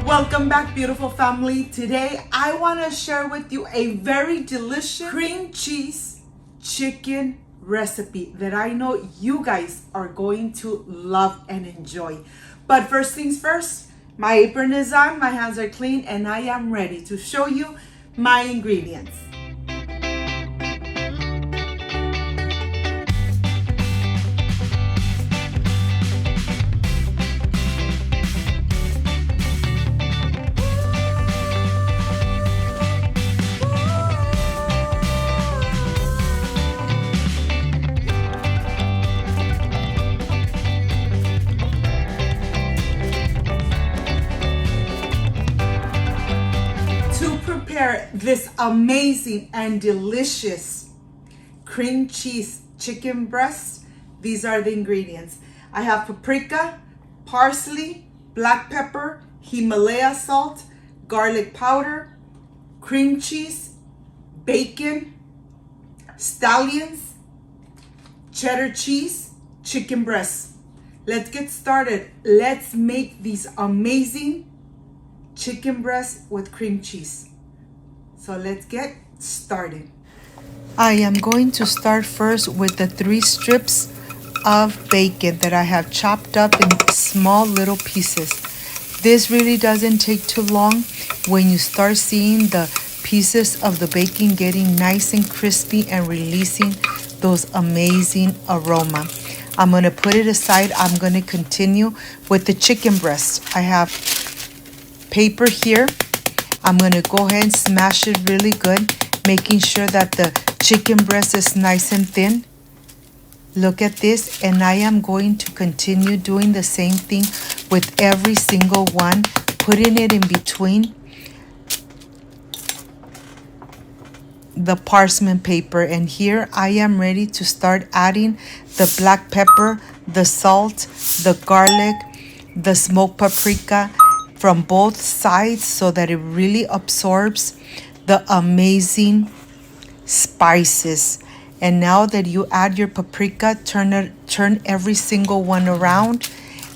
Welcome back, beautiful family. Today I want to share with you a very delicious cream cheese chicken recipe that I know you guys are going to love and enjoy. But first things first, my apron is on, my hands are clean, and I am ready to show you my ingredients. Prepare this amazing and delicious cream cheese chicken breast. These are the ingredients. I have paprika, parsley, black pepper, Himalaya salt, garlic powder, cream cheese, bacon, Stallions, cheddar cheese, chicken breast. Let's get started. Let's make these amazing chicken breasts with cream cheese. So let's get started. I am going to start first with the 3 strips of bacon that I have chopped up in small little pieces. This really doesn't take too long. When you start seeing the pieces of the bacon getting nice and crispy and releasing those amazing aroma. I'm going to put it aside. I'm going to continue with the chicken breast. I have paper here. I'm going to go ahead and smash it really good, making sure that the chicken breast is nice and thin. Look at this, and I am going to continue doing the same thing with every single one, putting it in between the parchment paper. And here I am ready to start adding the black pepper, the salt, the garlic, the smoked paprika, from both sides so that it really absorbs the amazing spices. And now that you add your paprika, turn every single one around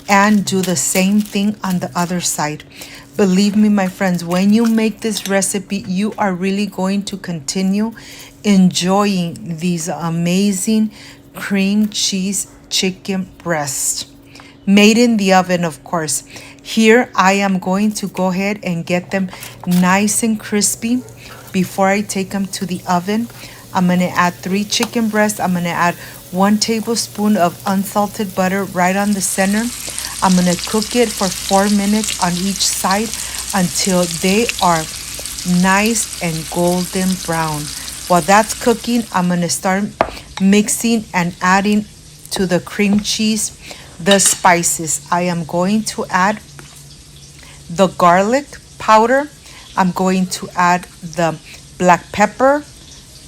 and do the same thing on the other side. Believe me, my friends, when you make this recipe, you are really going to continue enjoying these amazing cream cheese chicken breasts. Made in the oven, of course. Here I am going to go ahead and get them nice and crispy before I take them to the oven. I'm going to add 3 chicken breasts. I'm going to add 1 tablespoon of unsalted butter right on the center. I'm going to cook it for 4 minutes on each side until they are nice and golden brown. While that's cooking, I'm going to start mixing and adding to the cream cheese the spices. I am going to add the garlic powder. I'm going to add the black pepper,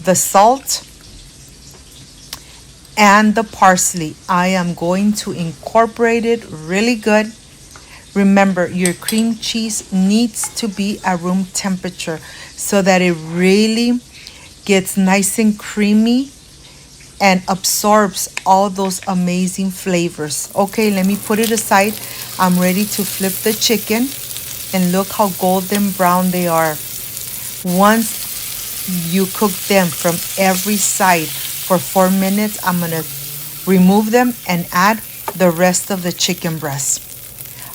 the salt, and the parsley. I am going to incorporate it really good. Remember, your cream cheese needs to be at room temperature so that it really gets nice and creamy and absorbs all those amazing flavors. Okay, let me put it aside. I'm ready to flip the chicken, and look how golden brown they are. Once you cook them from every side for 4 minutes, I'm gonna remove them and add the rest of the chicken breast.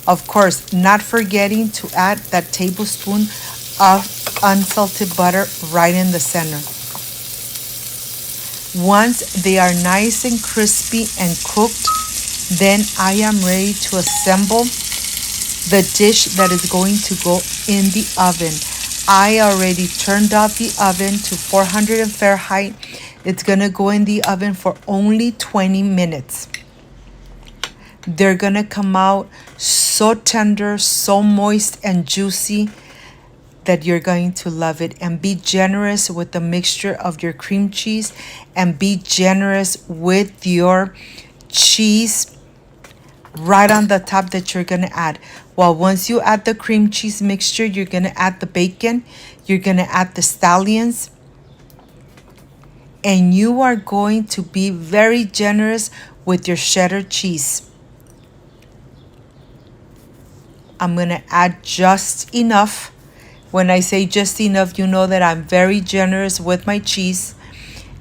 Of course, not forgetting to add that tablespoon of unsalted butter right in the center. Once they are nice and crispy and cooked, then I am ready to assemble the dish that is going to go in the oven. I already turned up the oven to 400 Fahrenheit. It's going to go in the oven for only 20 minutes. They're going to come out so tender, so moist and juicy that you're going to love it. And be generous with the mixture of your cream cheese, and be generous with your cheese right on the top that you're going to add. Well, once you add the cream cheese mixture, you're going to add the bacon, you're going to add the Stallions, and you are going to be very generous with your cheddar cheese. I'm gonna add just enough. When I say just enough, you know that I'm very generous with my cheese.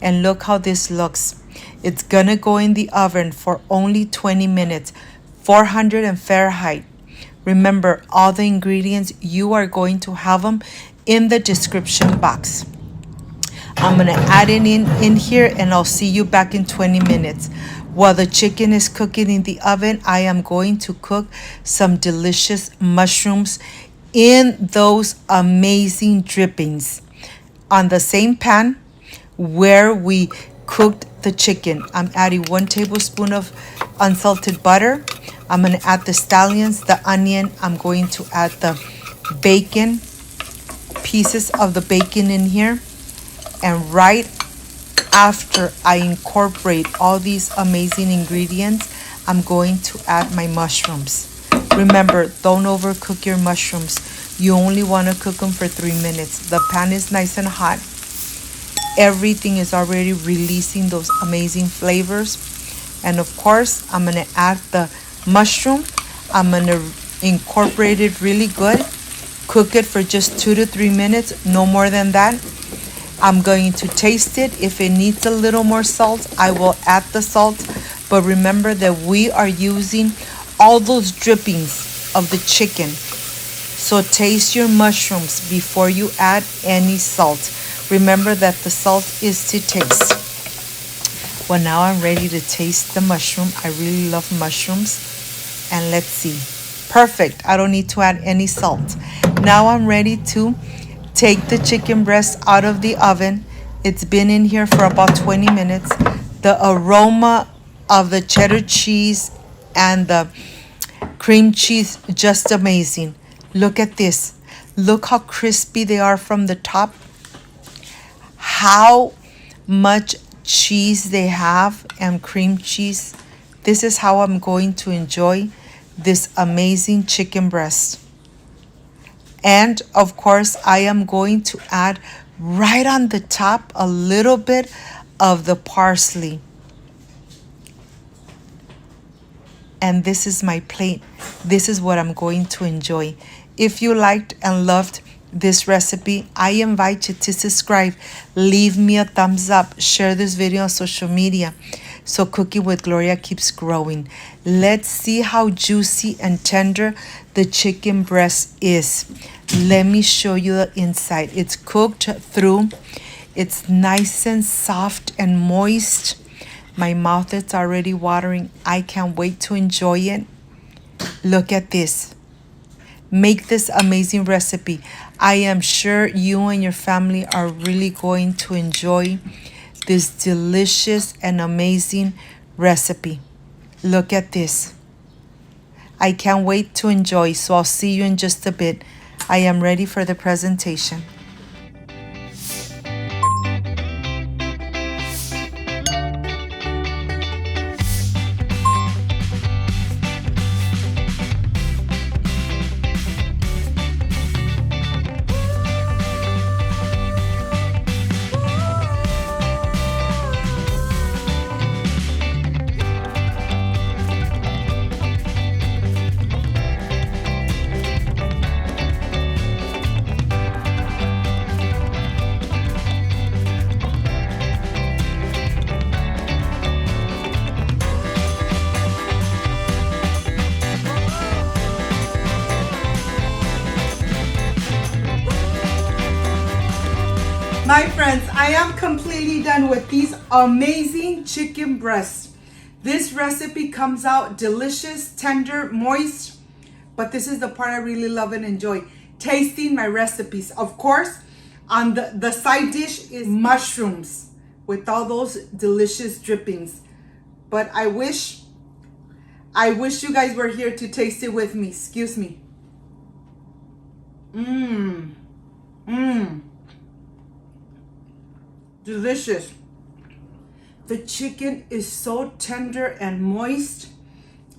And look how this looks. It's gonna go in the oven for only 20 minutes, 400 and Fahrenheit. Remember, all the ingredients, you are going to have them in the description box. I'm gonna add it in here, and I'll see you back in 20 minutes. While the chicken is cooking in the oven, I am going to cook some delicious mushrooms in those amazing drippings. On the same pan where we cooked the chicken, I'm adding 1 tablespoon of unsalted butter. I'm gonna add the scallions, the onion. I'm going to add the bacon, pieces of the bacon in here. And right after I incorporate all these amazing ingredients, I'm going to add my mushrooms. Remember, don't overcook your mushrooms. You only want to cook them for 3 minutes. The pan is nice and hot. Everything is already releasing those amazing flavors. And of course, I'm going to add the mushroom. I'm going to incorporate it really good. Cook it for just 2 to 3 minutes, no more than that. I'm going to taste it. If it needs a little more salt, I will add the salt. But remember that we are using all those drippings of the chicken. So taste your mushrooms before you add any salt. Remember that the salt is to taste. Well, now I'm ready to taste the mushroom. I really love mushrooms. And let's see. Perfect. I don't need to add any salt. Now I'm ready to take the chicken breast out of the oven. It's been in here for about 20 minutes. The aroma of the cheddar cheese and the cream cheese, just amazing. Look at this. Look how crispy they are from the top. How much cheese they have and cream cheese. This is how I'm going to enjoy this amazing chicken breast. And of course, I am going to add right on the top a little bit of the parsley. And this is my plate. This is what I'm going to enjoy. If you liked and loved this recipe, I invite you to subscribe. Leave me a thumbs up. Share this video on social media so Cooking with Gloria keeps growing. Let's see how juicy and tender the chicken breast is. Let me show you the inside. It's cooked through. It's nice and soft and moist. My mouth is already watering. I can't wait to enjoy it. Look at this. Make this amazing recipe. I am sure you and your family are really going to enjoy this delicious and amazing recipe. Look at this. I can't wait to enjoy, so I'll see you in just a bit. I am ready for the presentation. My friends, I am completely done with these amazing chicken breasts. This recipe comes out delicious, tender, moist, but this is the part I really love and enjoy, tasting my recipes. Of course, on the side dish is mushrooms with all those delicious drippings. But I wish you guys were here to taste it with me. Excuse me. Delicious. The chicken is so tender and moist.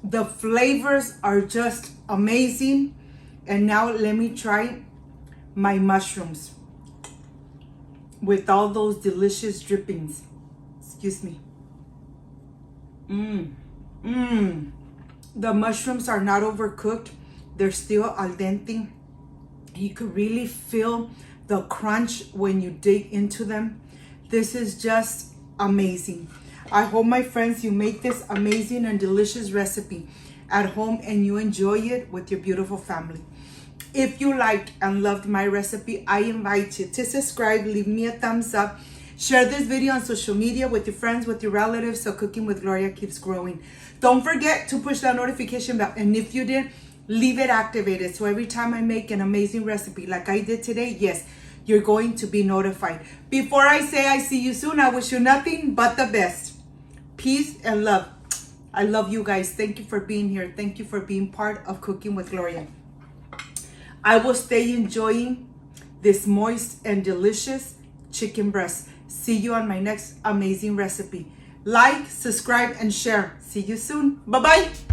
The flavors are just amazing. And now let me try my mushrooms with all those delicious drippings. Excuse me. The mushrooms are not overcooked. They're still al dente. You could really feel the crunch when you dig into them. This is just amazing. I hope, my friends, you make this amazing and delicious recipe at home and you enjoy it with your beautiful family. If you liked and loved my recipe, I invite you to subscribe, leave me a thumbs up, share this video on social media with your friends, with your relatives, so Cooking with Gloria keeps growing. Don't forget to push that notification bell, and if you did, leave it activated, so every time I make an amazing recipe like I did today, yes, you're going to be notified. Before I say I see you soon, I wish you nothing but the best. Peace and love. I love you guys. Thank you for being here. Thank you for being part of Cooking with Gloria. I will stay enjoying this moist and delicious chicken breast. See you on my next amazing recipe. Like, subscribe, and share. See you soon. Bye-bye.